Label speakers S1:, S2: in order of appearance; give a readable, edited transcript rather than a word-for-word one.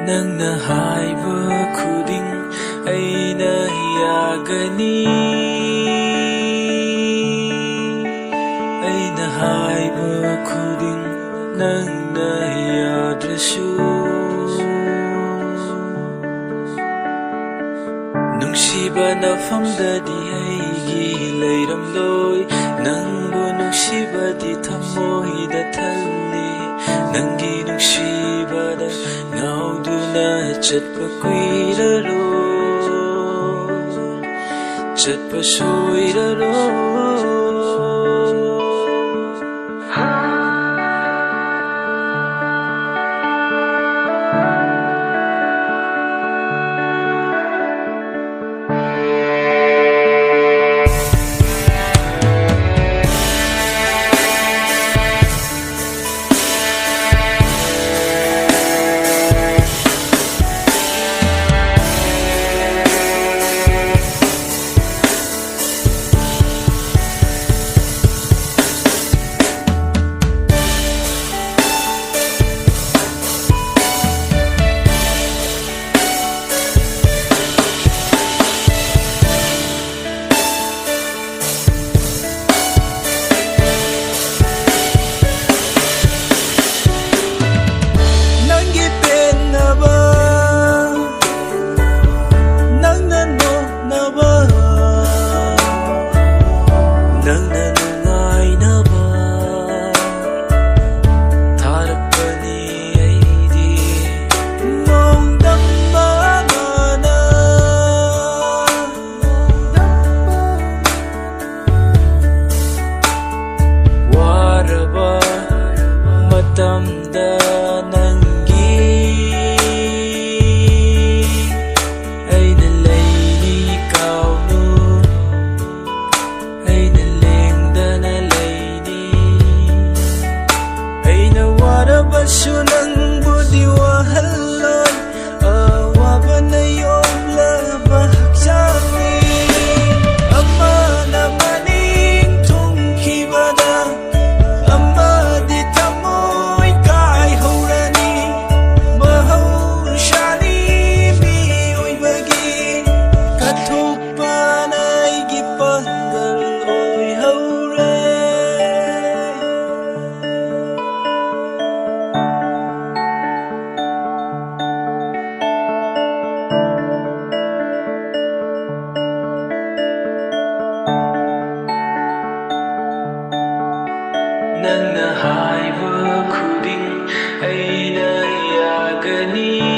S1: Nangna haiba khuding aina yagani. Aina haiba khuding nangna yadrashu. Nungsiba nafamdadi aigi leiramloi. Nangbu nungsibadi thamoida thalli. Nangi nungsibada ngauduna chatpa kuiraroi. Chatpa soiraroi. Matamda nangi aina leini kaunu aina lengdana leini aina warabasu nangbu diwahalon awabana yomla bahaksawi amana maning tungkibada Nangna haiba khuding aina yagani.